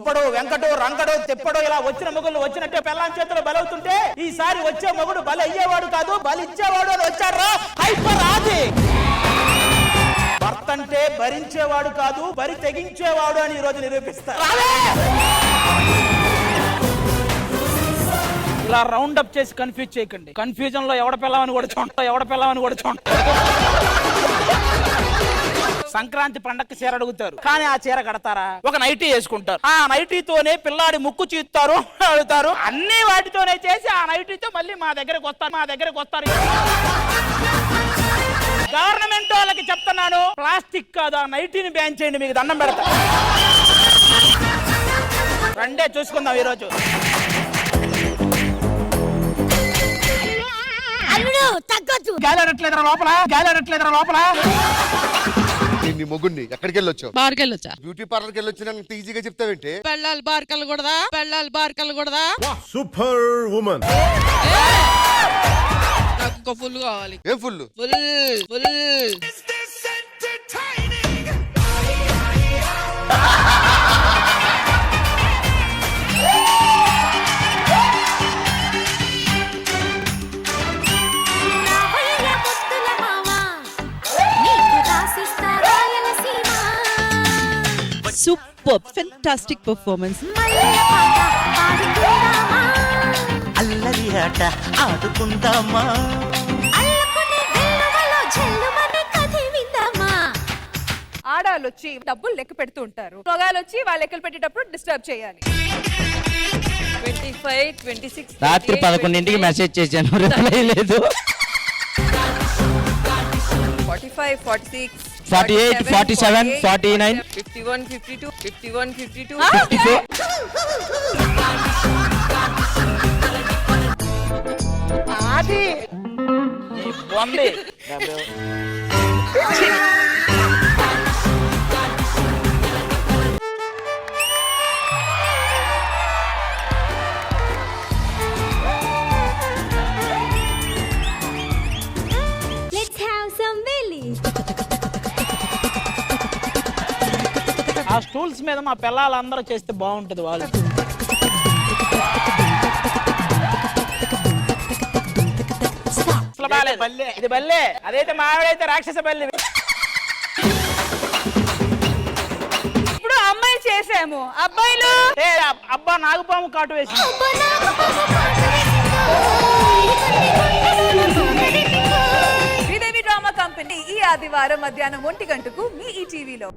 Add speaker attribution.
Speaker 1: సుబ్బడు, వెంకటు, రంగడు, తిప్పడు ఇలా వచ్చిన మొగుళ్ళు వచ్చినట్టే పెళ్ళాం చేతిలో బలవుతుంటే ఈసారి వచ్చే మొగుడు బలి అయ్యేవాడు కాదు బలిచ్చేవాడు అని వచ్చాడ్రా హైపర్ ఆది. భర్త అంటే భరించేవాడు కాదు బరి తెగించేవాడు అని ఈ రోజు నిరూపిస్తారు. ఇలా రౌండ్ అప్ చేసి కన్ఫ్యూజ్ చేయకండి. కన్ఫ్యూజన్ లో ఎవడ పిల్లవని కూడా చూడ. సంక్రాంతి పండక్కి చీర అడుగుతారు కానీ ఆ చీర కడతారా? ఒక నైటీ వేసుకుంటారు. ఆ నైటీతోనే పిల్లాడి ముక్కు చీస్తారు అడుగుతారు. అన్ని వాటితోనే చేసి ఆ నైటీతో మళ్ళీ మా దగ్గరకు వస్తారు. గవర్నమెంట్ వాళ్ళకి చెప్తున్నాను, ప్లాస్టిక్ కాదు ఆ నైటీని బ్యాన్ చేయండి, మీకు దండం పెడతా. రండే చూసుకుందాం ఈరోజు. గాలి అనట్లేదురా లోపల.
Speaker 2: నీ మొగుడిని ఎక్కడికి వెళ్ళొచ్చావు?
Speaker 3: బార్కి వెళ్ళొచ్చా?
Speaker 2: బ్యూటీ పార్లర్కి వెళ్ళొచ్చు అంత ఈజీగా చెప్తావేంటి?
Speaker 3: పెళ్ళాలి బార్కల్ కూడదా?
Speaker 4: Super women.
Speaker 3: నాకు ఇంకో ఫుల్ కావాలి.
Speaker 2: ఏం full?
Speaker 3: Full
Speaker 5: Superb, fantastic performance.
Speaker 6: అల్లరి ఆట ఆడుకుందామా,
Speaker 7: ఆడాలు వచ్చి డబ్బులు లెక్క పెడుతూ ఉంటారు, మగాళ్ళు వచ్చి వాళ్ళు లెక్కలు పెట్టేటప్పుడు డిస్టర్బ్ చేయాలి. 25, 26,
Speaker 8: రాత్రి 11ంటికి మెసేజ్ చేశాను, రిప్లై లేదు.
Speaker 7: 45, 46,
Speaker 8: 48, 47, 49,
Speaker 7: 51, 52, 51, 52,
Speaker 8: 54.
Speaker 1: అది బాగుంది. ఆ స్టూల్స్ మీద మా పిల్లలందరూ చేస్తే బాగుంటది. వాళ్ళు ఇది బల్లే, అదైతే మా ఆవిడైతే రాక్షస బల్లి.
Speaker 7: ఇప్పుడు అమ్మాయి చేసాము, అబ్బాయిలు
Speaker 1: అబ్బా నాగుపాము కాటు వేసి.
Speaker 7: శ్రీదేవి డ్రామా కంపెనీ ఈ ఆదివారం మధ్యాహ్నం 1 గంటకు మీ ఈ టీవీలో.